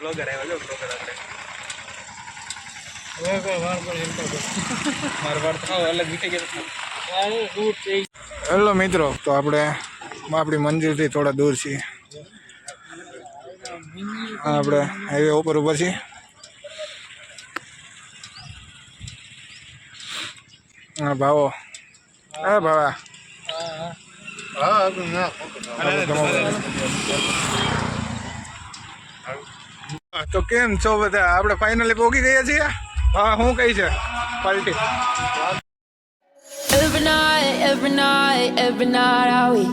Blogger આવ્યો જો blogger આપણે હેલો મિત્રો, તો આપણે આપણી મંદિરથી થોડા દૂર છીએ. આપણે હાઈવે ઉપર ઊભા છીએ. હા ભાવો, હા ભાવા, તો કેમ છો બધા? આપણે ફાઇનલી પહોંચી ગયા છીએ. હા, શું કહી છે party? Every night, are we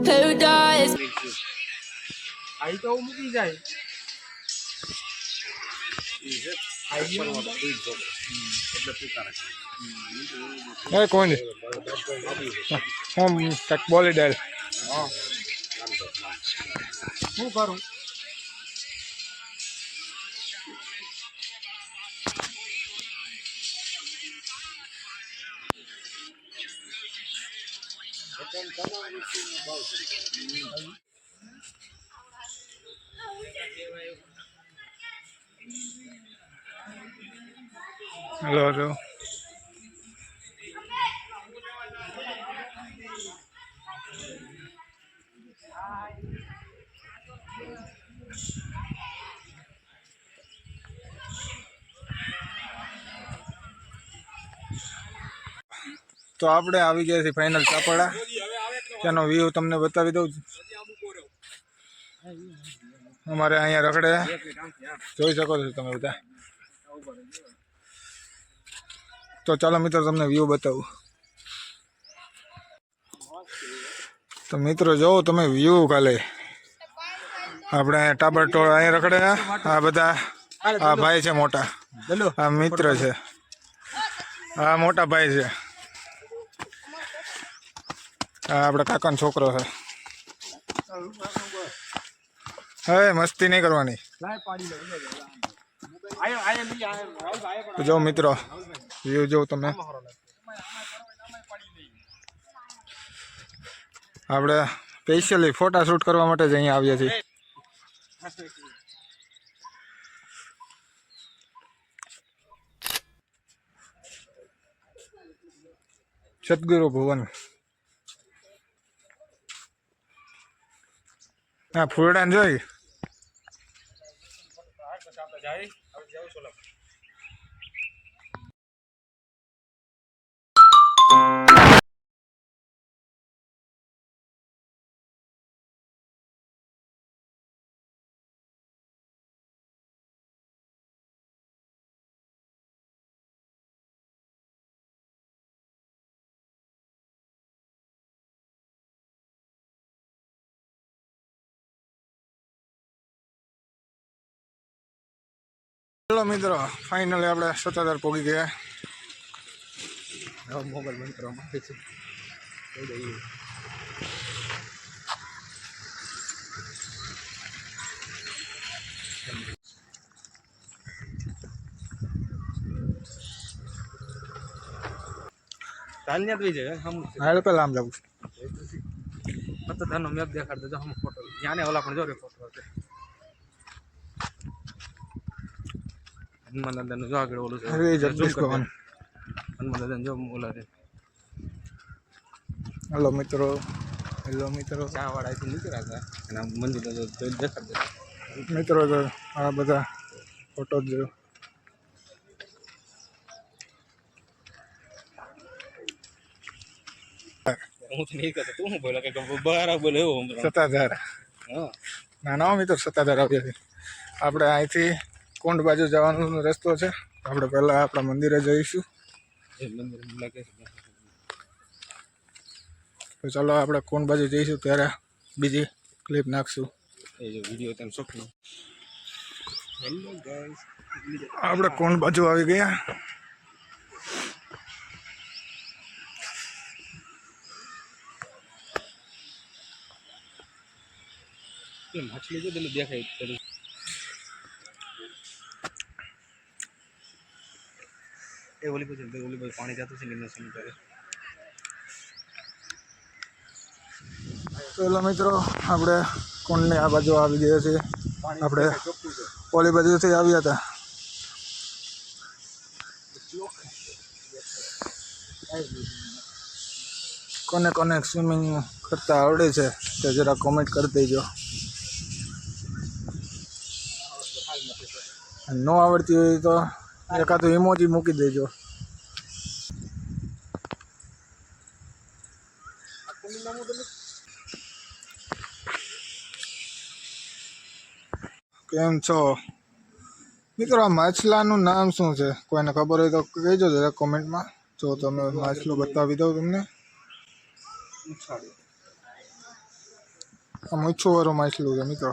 paradise? આઈ તો મૂકી જાય. કોણ બોલી ડાલ શું કરું? Hello hello. તો આપણે આવી ગયા છીએ ફાઇનલ ચાપડા. ત્યાંનો વ્યૂ તમને બતાવી દઉં. અમારે અહીંયા રખડે જોઈ શકો છો તમે બધા. તો ચાલો મિત્રો તમને વ્યૂ બતાવું. તો મિત્રો જોવો તમે વ્યૂ કાલે. આપણે ટાબરટોળ અહીંયા રખડે. આ બધા આ ભાઈ છે મોટા, આ મિત્ર છે, આ મોટા ભાઈ છે, આ આપણે કાકાનો છોકરો છે. હવે મસ્તી નહીં કરવાની. તો જો મિત્રો વ્યૂ જો તમે. આપણે સ્પેશિયલી ફોટા શૂટ કરવા માટે જ અહીંયા આવ્યા છીએ. સદગુરુ ભુવન. હા, ફૂલડાને જોઈ. ચલો મિત્રો, ફાઇનલી આપણે સત્તાધાર પહોંચી ગયા. મોબાઈલ બંધ કરવામાં આવે છે. ચાલને તો જાય હા પેલા આમ જવું સત્તાધારનો મેપ દેખાડ દેજો. હમ ફોટો ત્યાંને ઓલા પણ જો રે ફોટો છે. હનુમાન દાદાનું જો આગળ ઓલું છે. હનુમાન દાદાનું જો ઓલા છે. હેલો મિત્રો, હેલો મિત્રો. ચા વાળા અહીંથી નીકળ્યા હતા અને આ મંદિર દેખાડ દે મિત્રો. તો આ બધા ફોટો જ જો. હું તો નહીં કરતો, તું બોલા કે બહાર બોલે એવું સત્તાધાર. ના ના મિત્રો, સત્તાધાર આવ્યા છે. આપણે અહીંથી કુંડ બાજુ જવાનો રસ્તો છે. આપણે પહેલા આપણા મંદિરે જઈશું. તો ચાલો આપણે કુંડ બાજુ જઈશું ત્યારે બીજી ક્લિપ નાખશું. એ જો વિડીયો તમે શોખનો. હેલો ગાઈસ, આપણે કુંડ બાજુ આવી ગયા. માછલી જો પેલું દેખાય એ ઓલી બાજુ પાણી જતું છે ને કરે. ચલો મિત્રો, આપણે કુંડની આ બાજુ આવી ગયા છીએ. આપણે ઓલી બાજુથી આવ્યા હતા. કોને કોને સ્વિમિંગ કરતા આવડે છે તે જરા કોમેન્ટ કરી દેજો. ન આવડતી હોય તો એકાદું ઇમોજી મૂકી દેજો. કેમ છો મિત્રો? આ માછલાનું નામ શું છે? કોઈને ખબર હોય તો કહેજો જરા કોમેન્ટમાં. જો તમે માછલું બતાવી દઉં તમને. આ મૂછું વાળું માછલું છે મિત્રો.